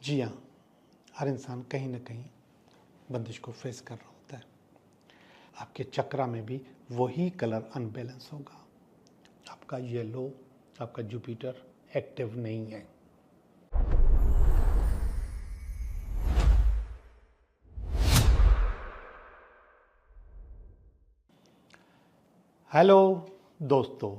जी हाँ, हर इंसान कहीं न कहीं बंदिश को फेस कर रहा होता है। आपके चक्रा में भी वही कलर अनबैलेंस होगा। आपका येलो, आपका जुपिटर एक्टिव नहीं है। हेलो दोस्तों,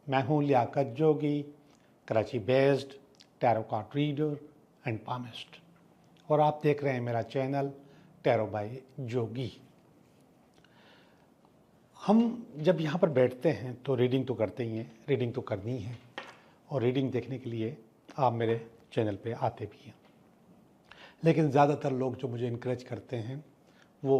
मैं हूँ Liyaqat Jogi, Karachi based tarot card reader and palmist, और आप देख रहे हैं मेरा चैनल टैरो बाय जोगी। हम जब यहाँ पर बैठते हैं तो रीडिंग तो करते ही हैं, रीडिंग तो करनी है, और रीडिंग देखने के लिए आप मेरे चैनल पे आते भी हैं। लेकिन ज़्यादातर लोग जो मुझे इनकरेज करते हैं वो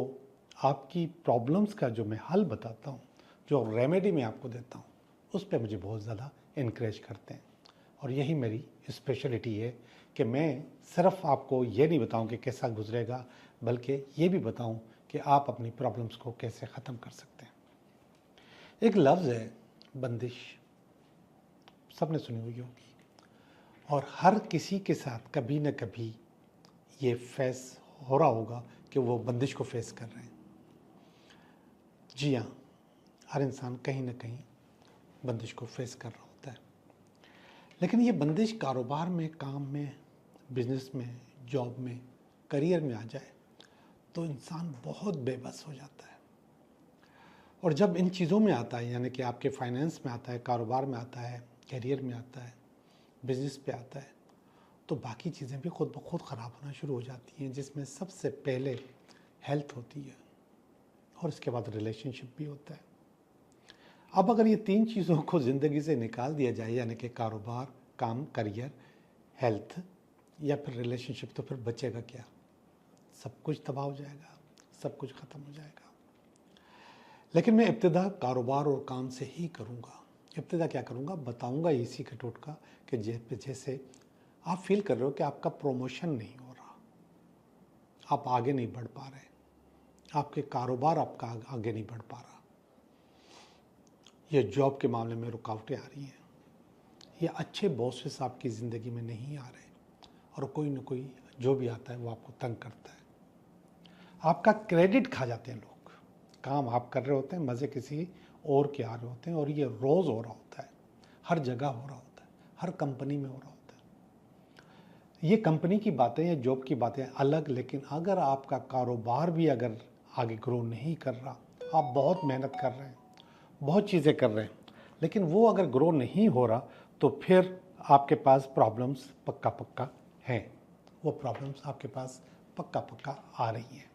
आपकी प्रॉब्लम्स का जो मैं हल बताता हूँ, जो रेमेडी मैं आपको देता हूँ, उस पर मुझे बहुत ज़्यादा इनकरेज करते हैं। और यही मेरी स्पेशलिटी है कि मैं सिर्फ आपको ये नहीं बताऊं कि कैसा गुजरेगा, बल्कि ये भी बताऊं कि आप अपनी प्रॉब्लम्स को कैसे ख़त्म कर सकते हैं। एक लफ्ज़ है बंदिश, सबने सुनी हुई होगी, और हर किसी के साथ कभी न कभी ये फेस हो रहा होगा कि वो बंदिश को फेस कर रहे हैं। जी हाँ, हर इंसान कहीं न कहीं बंदिश को फेस कर रहा होता है। लेकिन ये बंदिश कारोबार में, काम में, बिजनेस में, जॉब में, करियर में आ जाए तो इंसान बहुत बेबस हो जाता है। और जब इन चीज़ों में आता है, यानी कि आपके फाइनेंस में आता है, कारोबार में आता है, करियर में आता है, बिजनेस पे आता है, तो बाकी चीज़ें भी खुद ब खुद ख़राब होना शुरू हो जाती हैं, जिसमें सबसे पहले हेल्थ होती है और इसके बाद रिलेशनशिप भी होता है। अब अगर ये तीन चीज़ों को ज़िंदगी से निकाल दिया जाए, यानी कि कारोबार, काम, करियर, हेल्थ या फिर रिलेशनशिप, तो फिर बचेगा क्या? सब कुछ तबाह हो जाएगा, सब कुछ ख़त्म हो जाएगा। लेकिन मैं इब्तिदा कारोबार और काम से ही करूँगा। इब्तिदा क्या करूँगा, बताऊँगा इसी का टोटका कि जैसे आप फील कर रहे हो कि आपका प्रमोशन नहीं हो रहा, आप आगे नहीं बढ़ पा रहे, आपके कारोबार आपका आगे नहीं बढ़ पा रहा, ये जॉब के मामले में रुकावटें आ रही हैं, ये अच्छे बॉसेस आपकी ज़िंदगी में नहीं आ रहे, और कोई न कोई जो भी आता है वो आपको तंग करता है, आपका क्रेडिट खा जाते हैं लोग। काम आप कर रहे होते हैं, मज़े किसी और के आ रहे होते हैं, और ये रोज़ हो रहा होता है, हर जगह हो रहा होता है, हर कंपनी में हो रहा होता है। ये कंपनी की बातें या जॉब की बातें अलग, लेकिन अगर आपका कारोबार भी अगर आगे ग्रो नहीं कर रहा, आप बहुत मेहनत कर रहे हैं, बहुत चीज़ें कर रहे हैं, लेकिन वो अगर ग्रो नहीं हो रहा, तो फिर आपके पास प्रॉब्लम्स पक्का पक्का हैं। वो प्रॉब्लम्स आपके पास पक्का पक्का आ रही हैं।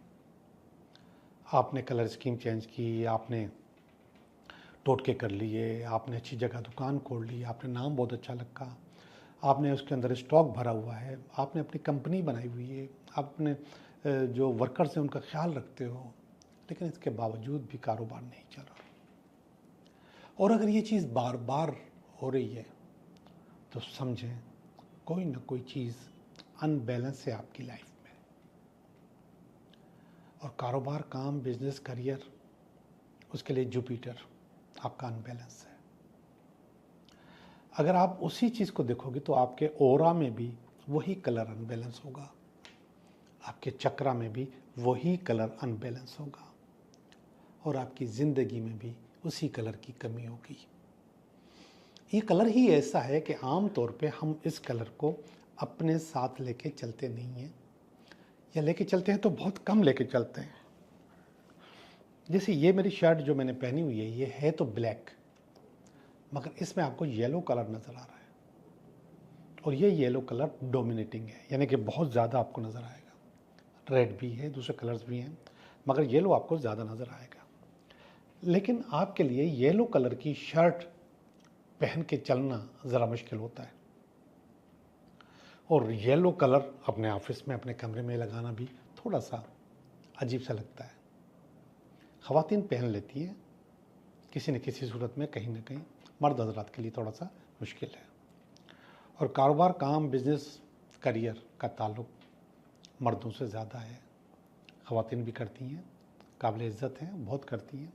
आपने कलर स्कीम चेंज की, आपने टोटके कर लिए, आपने अच्छी जगह दुकान खोल ली, आपने नाम बहुत अच्छा रखा, आपने उसके अंदर स्टॉक भरा हुआ है, आपने अपनी कंपनी बनाई हुई है, आपने जो वर्कर्स हैं उनका ख्याल रखते हो, लेकिन इसके बावजूद भी कारोबार नहीं चल रहा। और अगर ये चीज़ बार बार हो रही है तो समझें कोई ना कोई चीज़ अनबैलेंस है आपकी लाइफ में। और कारोबार, काम, बिजनेस, करियर, उसके लिए जुपिटर आपका अनबैलेंस है। अगर आप उसी चीज़ को देखोगे तो आपके ऑरा में भी वही कलर अनबैलेंस होगा, आपके चक्रा में भी वही कलर अनबैलेंस होगा, और आपकी ज़िंदगी में भी उसी कलर की कमी होगी। ये कलर ही ऐसा है कि आम तौर पे हम इस कलर को अपने साथ लेके चलते नहीं हैं, या लेके चलते हैं तो बहुत कम लेके चलते हैं। जैसे ये मेरी शर्ट जो मैंने पहनी हुई है, ये है तो ब्लैक, मगर इसमें आपको येलो कलर नज़र आ रहा है, और ये येलो कलर डोमिनेटिंग है, यानी कि बहुत ज़्यादा आपको नज़र आएगा। रेड भी है, दूसरे कलर्स भी हैं, मगर येलो आपको ज़्यादा नज़र आएगा। लेकिन आपके लिए येलो कलर की शर्ट पहन के चलना ज़रा मुश्किल होता है, और येलो कलर अपने ऑफिस में, अपने कमरे में लगाना भी थोड़ा सा अजीब सा लगता है। ख़वातीन पहन लेती है किसी न किसी सूरत में, कहीं ना कहीं, मर्द हजरात के लिए थोड़ा सा मुश्किल है। और कारोबार, काम, बिजनेस, करियर का ताल्लुक मर्दों से ज़्यादा है। ख़वातीन भी करती हैं, काबिल इज़्ज़त हैं, बहुत करती हैं।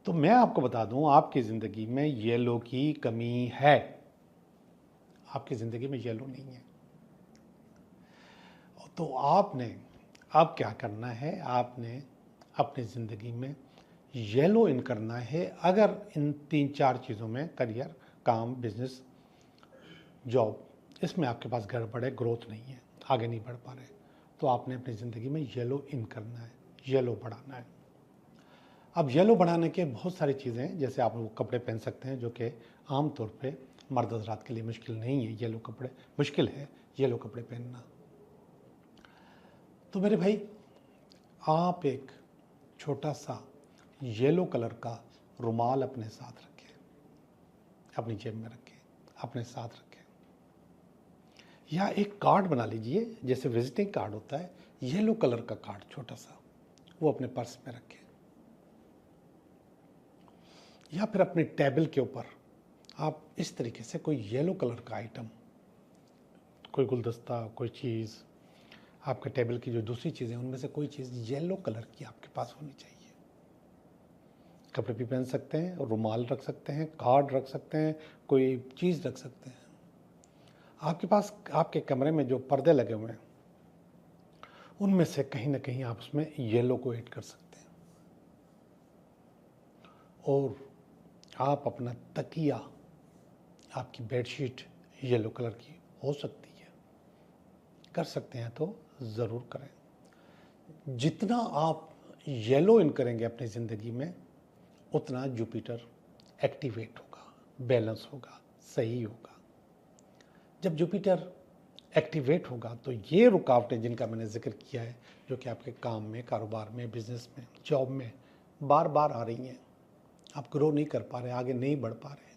तो मैं आपको बता दूं, आपकी ज़िंदगी में येलो की कमी है, आपकी ज़िंदगी में येलो नहीं है। तो आपने अब क्या करना है, आपने अपनी ज़िंदगी में येलो इन करना है। अगर इन 3-4 चीज़ों में करियर, काम, बिजनेस, जॉब, इसमें आपके पास गड़बड़ है, ग्रोथ नहीं है, आगे नहीं बढ़ पा रहे, तो आपने अपनी ज़िंदगी में येलो इन करना है, येलो बढ़ाना है। अब येलो बढ़ाने के बहुत सारी चीज़ें हैं, जैसे आप वो कपड़े पहन सकते हैं जो कि आम तौर पे मर्द हज़रात के लिए मुश्किल नहीं है। येलो कपड़े मुश्किल है, येलो कपड़े पहनना। तो मेरे भाई, आप एक छोटा सा येलो कलर का रुमाल अपने साथ रखें, अपनी जेब में रखें, अपने साथ रखें। या एक कार्ड बना लीजिए, जैसे विजिटिंग कार्ड होता है, येलो कलर का कार्ड छोटा सा, वो अपने पर्स में रखें। या फिर अपने टेबल के ऊपर आप इस तरीके से कोई येलो कलर का आइटम, कोई गुलदस्ता, कोई चीज़, आपके टेबल की जो दूसरी चीज़ें उनमें से कोई चीज़ येलो कलर की आपके पास होनी चाहिए। कपड़े भी पहन सकते हैं, रुमाल रख सकते हैं, कार्ड रख सकते हैं, कोई चीज़ रख सकते हैं। आपके पास आपके कमरे में जो पर्दे लगे हुए हैं उनमें से कहीं ना कहीं आप उसमें येलो को ऐड कर सकते हैं। और आप अपना तकिया, आपकी बेडशीट येलो कलर की हो सकती है, कर सकते हैं तो ज़रूर करें। जितना आप येलो इन करेंगे अपनी ज़िंदगी में, उतना जुपिटर एक्टिवेट होगा, बैलेंस होगा, सही होगा। जब जुपिटर एक्टिवेट होगा तो ये रुकावटें जिनका मैंने जिक्र किया है, जो कि आपके काम में, कारोबार में, बिजनेस में, जॉब में बार बार आ रही हैं, आप ग्रो नहीं कर पा रहे, आगे नहीं बढ़ पा रहे।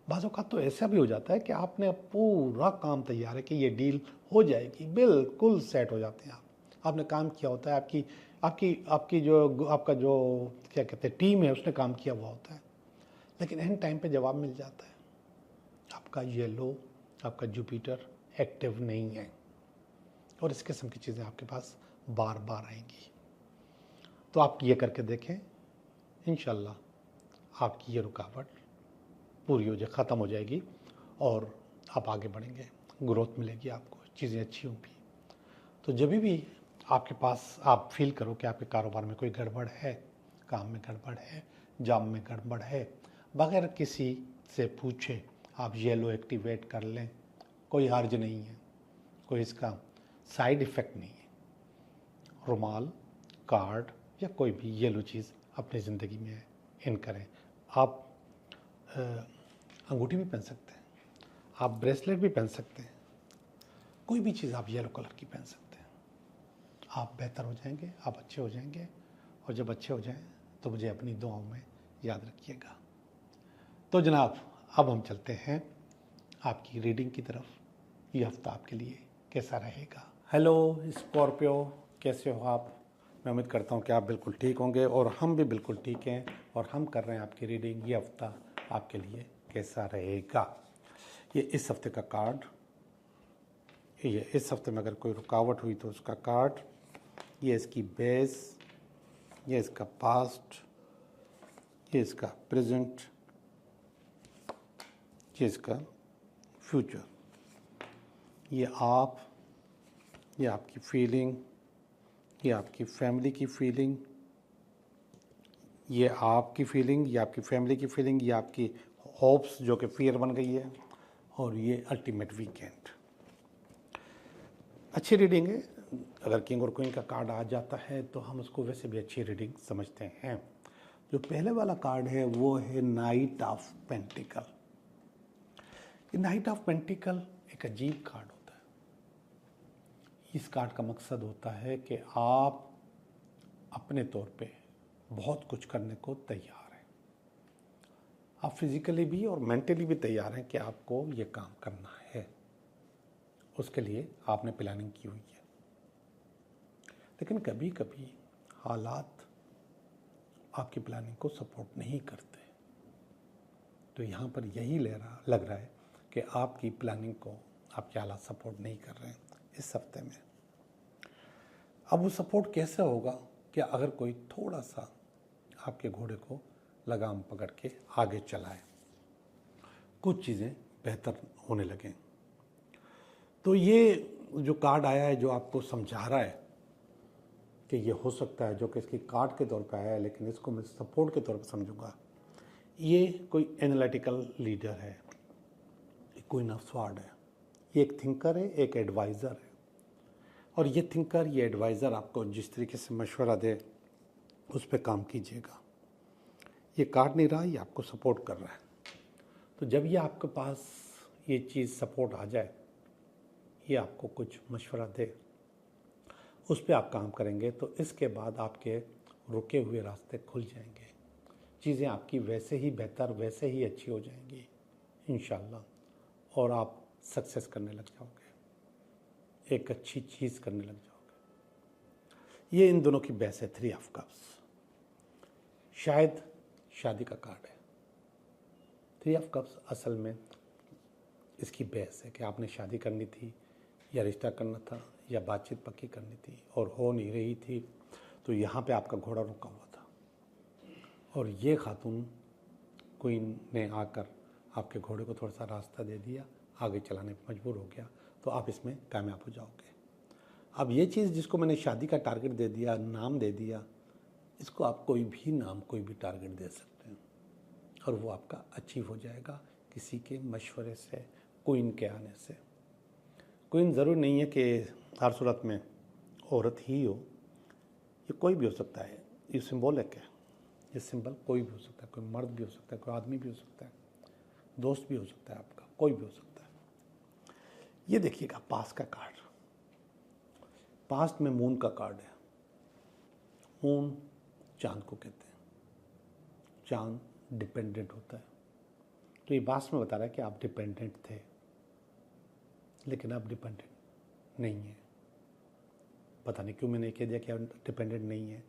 बाज़ औक़ात तो ऐसा भी हो जाता है कि आपने पूरा काम तैयार है कि ये डील हो जाएगी, बिल्कुल सेट हो जाते हैं आपने काम किया होता है, आपकी आपकी आपकी जो आपका जो क्या कहते हैं टीम है, उसने काम किया हुआ होता है, लेकिन एंड टाइम पे जवाब मिल जाता है, आपका येलो, आपका जुपिटर एक्टिव नहीं है, और इस किस्म की चीज़ें आपके पास बार बार आएंगी। तो आप ये करके देखें, इंशाल्लाह आपकी ये रुकावट पूरी हो जाए, ख़त्म हो जाएगी और आप आगे बढ़ेंगे, ग्रोथ मिलेगी आपको, चीज़ें अच्छी होंगी। तो जब भी आपके पास आप फील करो कि आपके कारोबार में कोई गड़बड़ है, काम में गड़बड़ है, जॉब में गड़बड़ है, बगैर किसी से पूछे आप येलो एक्टिवेट कर लें, कोई हर्ज नहीं है, कोई इसका साइड इफ़ेक्ट नहीं है। रुमाल, कार्ड या कोई भी येलो चीज़ अपनी ज़िंदगी में इन करें। आप अंगूठी भी पहन सकते हैं, आप ब्रेसलेट भी पहन सकते हैं, कोई भी चीज़ आप येलो कलर की पहन सकते हैं। आप बेहतर हो जाएंगे, आप अच्छे हो जाएंगे, और जब अच्छे हो जाएं तो मुझे अपनी दुआओं में याद रखिएगा। तो जनाब, अब हम चलते हैं आपकी रीडिंग की तरफ। ये हफ्ता आपके लिए कैसा रहेगा? हेलो स्कॉर्पियो, कैसे हो आप? मैं उम्मीद करता हूँ कि आप बिल्कुल ठीक होंगे, और हम भी बिल्कुल ठीक हैं, और हम कर रहे हैं आपकी रीडिंग। ये हफ्ता आपके लिए कैसा रहेगा? ये इस हफ्ते का कार्ड, ये इस हफ्ते में अगर कोई रुकावट हुई तो उसका कार्ड, ये इसकी बेस, ये इसका पास्ट, ये इसका प्रेजेंट, ये इसका फ्यूचर, ये आप, ये आपकी फीलिंग, ये आपकी फैमिली की फीलिंग, ये आपकी फीलिंग, ये आपकी फैमिली की फीलिंग, ये आपकी होप्स जो कि फियर बन गई है, और ये अल्टीमेट वीकेंड। अच्छी रीडिंग है। अगर किंग और क्वीन का कार्ड आ जाता है तो हम उसको वैसे भी अच्छी रीडिंग समझते हैं। जो पहले वाला कार्ड है वो है नाइट ऑफ पेंटिकल। ये नाइट ऑफ पेंटिकल एक अजीब कार्ड होता है। इस कार्ड का मकसद होता है कि आप अपने तौर पे बहुत कुछ करने को तैयार हैं। आप फिजिकली भी और मेंटली भी तैयार हैं कि आपको ये काम करना है, उसके लिए आपने प्लानिंग की हुई है। लेकिन कभी कभी हालात आपकी प्लानिंग को सपोर्ट नहीं करते, तो यहाँ पर यही लग रहा है कि आपकी प्लानिंग को आपके हालात सपोर्ट नहीं कर रहे हैं इस हफ्ते में। अब वो सपोर्ट कैसे होगा कि अगर कोई थोड़ा सा आपके घोड़े को लगाम पकड़ के आगे चलाए, कुछ चीज़ें बेहतर होने लगें। तो ये जो कार्ड आया है जो आपको समझा रहा है कि ये हो सकता है, जो कि इसकी कार्ड के तौर पे आया है, लेकिन इसको मैं सपोर्ट के तौर पे समझूंगा। ये कोई एनालिटिकल लीडर है, क्वीन ऑफ स्वॉर्ड है, ये एक थिंकर है, एक एडवाइज़र है। और ये थिंकर, ये एडवाइज़र आपको जिस तरीके से मशवरा दे उस पर काम कीजिएगा। ये कार्ड नहीं रहा, ये आपको सपोर्ट कर रहा है। तो जब ये आपके पास ये चीज़ सपोर्ट आ जाए, ये आपको कुछ मशवरा दे, उस पर आप काम करेंगे, तो इसके बाद आपके रुके हुए रास्ते खुल जाएंगे। चीज़ें आपकी वैसे ही बेहतर, वैसे ही अच्छी हो जाएंगी इंशाल्लाह, और आप सक्सेस करने लग जाओगे, एक अच्छी चीज़ करने लग जाओगे। ये इन दोनों की बहस है, 3 ऑफ कप्स। शायद शादी का कार्ड है। 3 ऑफ कप्स असल में इसकी बहस है कि आपने शादी करनी थी या रिश्ता करना था या बातचीत पक्की करनी थी और हो नहीं रही थी, तो यहाँ पे आपका घोड़ा रुका हुआ था और ये खातून क्वीन ने आकर आपके घोड़े को थोड़ा सा रास्ता दे दिया, आगे चलाने पर मजबूर हो गया, तो आप इसमें कामयाब हो जाओगे। अब ये चीज़ जिसको मैंने शादी का टारगेट दे दिया, नाम दे दिया, इसको आप कोई भी नाम, कोई भी टारगेट दे सकते हैं और वो आपका अचीव हो जाएगा किसी के मशवरे से, क्वीन के आने से। क्वीन ज़रूर नहीं है कि हर सूरत में औरत ही हो, ये कोई भी हो सकता है। ये सिंबॉलिक है, ये सिंबल कोई भी हो सकता है, कोई मर्द भी हो सकता है, कोई आदमी भी हो सकता है, दोस्त भी हो सकता है आपका, कोई भी हो सकता है। ये देखिएगा पास्ट का कार्ड, पास्ट में मून का कार्ड है। मून चांद को कहते हैं, चांद डिपेंडेंट होता है। तो ये पास्ट में बता रहा है कि आप डिपेंडेंट थे, लेकिन अब डिपेंडेंट नहीं है। पता नहीं क्यों मैंने कह दिया कि आप डिपेंडेंट नहीं है,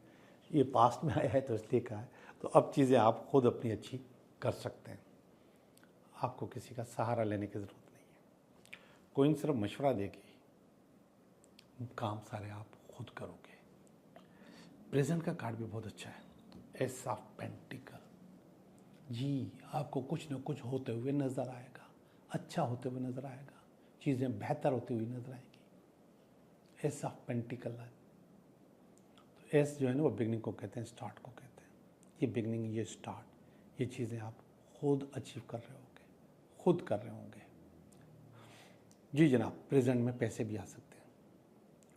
ये पास्ट में आया है तो इसलिए कहा है। तो अब चीज़ें आप खुद अपनी अच्छी कर सकते हैं, आपको किसी का सहारा लेने की ज़रूरत नहीं है। कोई सिर्फ मशवरा देगी, काम सारे आप खुद करोगे। प्रेजेंट का कार्ड भी बहुत अच्छा है, एस ऑफ पेंटिकल। जी, आपको कुछ न कुछ होते हुए नज़र आएगा, अच्छा होते हुए नज़र आएगा, चीज़ें बेहतर होती हुई नज़र आएंगी। एस ऑफ पेंटिकल है, तो एस जो है ना वो बिगनिंग को कहते हैं, स्टार्ट को कहते हैं। ये बिगनिंग, ये स्टार्ट, ये चीज़ें आप खुद अचीव कर रहे होंगे, खुद कर रहे होंगे। जी जनाब, प्रेजेंट में पैसे भी आ सकते हैं,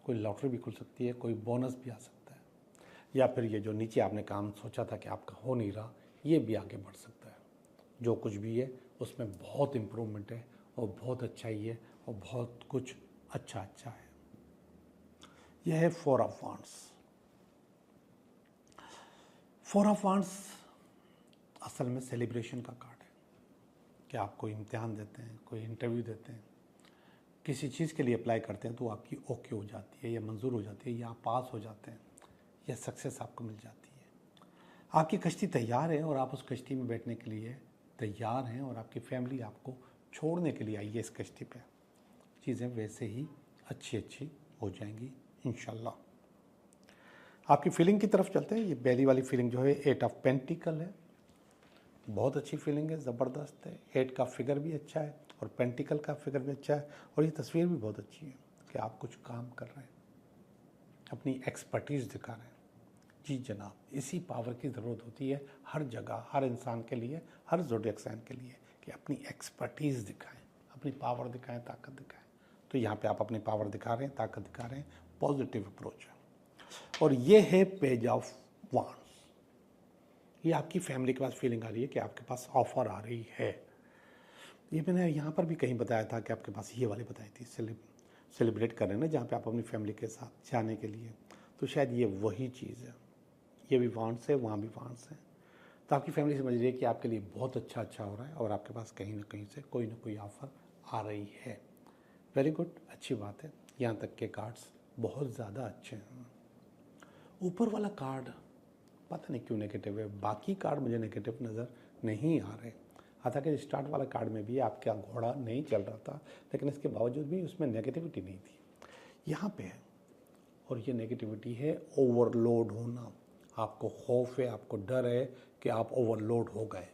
कोई लॉटरी भी खुल सकती है, कोई बोनस भी आ सकता है, या फिर ये जो नीचे आपने काम सोचा था कि आपका हो नहीं रहा, ये भी आगे बढ़ सकता है। जो कुछ भी है उसमें बहुत इम्प्रूवमेंट है और बहुत अच्छाई है और बहुत कुछ अच्छा अच्छा है। यह है 4 ऑफ वांड्स। 4 ऑफ वांड्स असल में सेलिब्रेशन का कार्ड है कि आप कोई इम्तिहान देते हैं, कोई इंटरव्यू देते हैं, किसी चीज़ के लिए अप्लाई करते हैं तो आपकी ओके हो जाती है या मंजूर हो जाती है या आप पास हो जाते हैं या सक्सेस आपको मिल जाती है। आपकी कश्ती तैयार है और आप उस कश्ती में बैठने के लिए तैयार हैं और आपकी फैमिली आपको छोड़ने के लिए आई है इस कश्ती पे। चीज़ें वैसे ही अच्छी अच्छी हो जाएंगी इंशाल्लाह। आपकी फीलिंग की तरफ चलते हैं। ये पहली वाली फीलिंग जो है 8 ऑफ पेंटिकल है, बहुत अच्छी फीलिंग है, ज़बरदस्त है। 8 का फिगर भी अच्छा है और पेंटिकल का फिगर भी अच्छा है और ये तस्वीर भी बहुत अच्छी है कि आप कुछ काम कर रहे हैं, अपनी एक्सपर्टीज़ दिखा रहे हैं। जी जनाब, इसी पावर की ज़रूरत होती है हर जगह, हर इंसान के लिए, हर ज़ोडिएक साइन के लिए, कि अपनी एक्सपर्टीज़ दिखाएं, अपनी पावर दिखाएं, ताकत दिखाएं। तो यहाँ पे आप अपनी पावर दिखा रहे हैं, ताकत दिखा रहे हैं, पॉजिटिव अप्रोच है। और ये है पेज ऑफ वांड्स। ये आपकी फैमिली के पास फीलिंग आ रही है कि आपके पास ऑफर आ रही है। ये मैंने यहाँ पर भी कहीं बताया था कि आपके पास ये वाली बताई थी, सेलिब्रेट कर रहे हैं ना, जहाँ पे आप अपनी फैमिली के साथ जाने के लिए, तो शायद ये वही चीज़ है। ये भी वांड्स है, वहाँ भी वांड्स है। तो आपकी फैमिली समझ रही है कि आपके लिए बहुत अच्छा हो रहा है और आपके पास कहीं ना कहीं से कोई ना कोई ऑफ़र आ रही है। वेरी गुड, अच्छी बात है। यहाँ तक के कार्ड्स बहुत ज़्यादा अच्छे हैं। ऊपर वाला कार्ड पता नहीं क्यों नेगेटिव है, बाकी कार्ड मुझे नेगेटिव नज़र नहीं आ रहे। हालांकि स्टार्ट वाला कार्ड में भी आपका घोड़ा नहीं चल रहा था, लेकिन इसके बावजूद भी उसमें नेगेटिविटी नहीं थी। यहाँ पे है, और ये नेगेटिविटी है ओवरलोड होना। आपको खौफ है, आपको डर है कि आप ओवरलोड हो गए।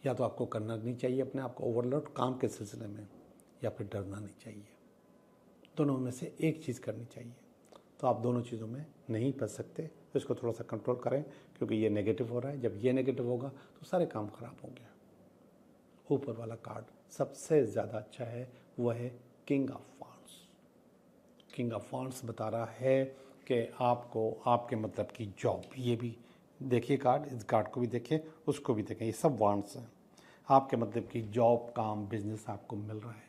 या तो आपको करना नहीं चाहिए अपने आप को ओवरलोड काम के सिलसिले में, या फिर डरना नहीं चाहिए। दोनों में से एक चीज़ करनी चाहिए। तो आप दोनों चीज़ों में नहीं फंस सकते, तो इसको थोड़ा सा कंट्रोल करें, क्योंकि ये नेगेटिव हो रहा है। जब ये नेगेटिव होगा तो सारे काम खराब होंगे। ऊपर वाला कार्ड सबसे ज़्यादा अच्छा है, वह है king of wands. King of wands बता रहा है कि आपको आपके मतलब की जॉब, ये भी देखिए कार्ड, इस कार्ड को भी देखें, उसको भी देखें, ये सब वांड्स हैं। आपके मतलब की जॉब, काम, बिजनेस आपको मिल रहा है।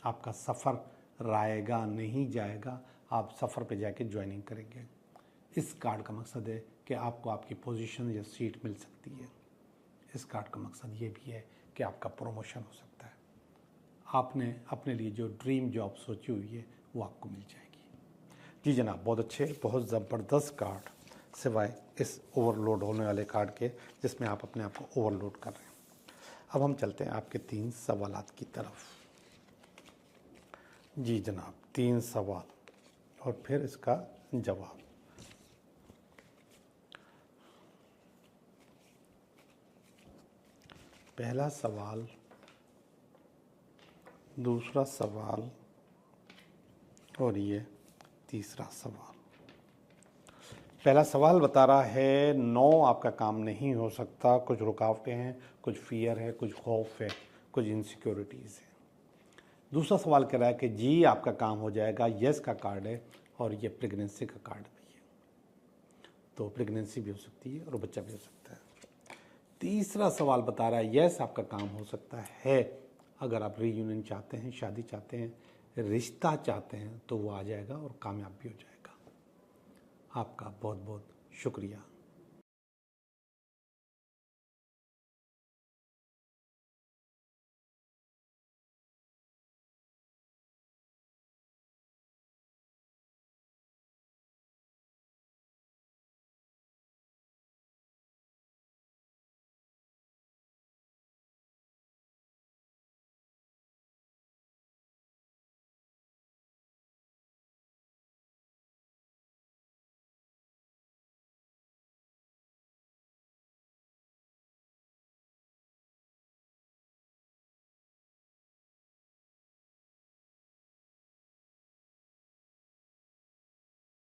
आपका सफ़र राएगा नहीं जाएगा, आप सफ़र पे जाके ज्वाइनिंग करेंगे। इस कार्ड का मकसद है कि आपको आपकी पोजीशन या सीट मिल सकती है। इस कार्ड का मकसद ये भी है कि आपका प्रमोशन हो सकता है। आपने अपने लिए जो ड्रीम जॉब सोची हुई है वो आपको मिल जाएगी। जी जनाब, बहुत अच्छे, बहुत ज़बरदस्त कार्ड, सिवाय इस ओवरलोड होने वाले कार्ड के, जिसमें आप अपने आप को ओवरलोड कर रहे हैं। अब हम चलते हैं आपके 3 सवालात की तरफ। जी जनाब, 3 सवाल और फिर इसका जवाब। पहला सवाल, दूसरा सवाल और ये तीसरा सवाल। पहला सवाल बता रहा है 9 आपका काम नहीं हो सकता, कुछ रुकावटें हैं, कुछ फियर है, कुछ खौफ है, कुछ इनसिक्योरिटीज़ है। दूसरा सवाल कह रहा है कि जी आपका काम हो जाएगा, यस का कार्ड है, और ये प्रेगनेंसी का कार्ड भी है। तो प्रेगनेंसी भी हो सकती है और बच्चा भी हो सकता है। तीसरा सवाल बता रहा है यस आपका काम हो सकता है, अगर आप रीयूनियन चाहते हैं, शादी चाहते हैं, रिश्ता चाहते हैं, तो वो आ जाएगा और कामयाब भी हो जाएगा। आपका बहुत बहुत शुक्रिया।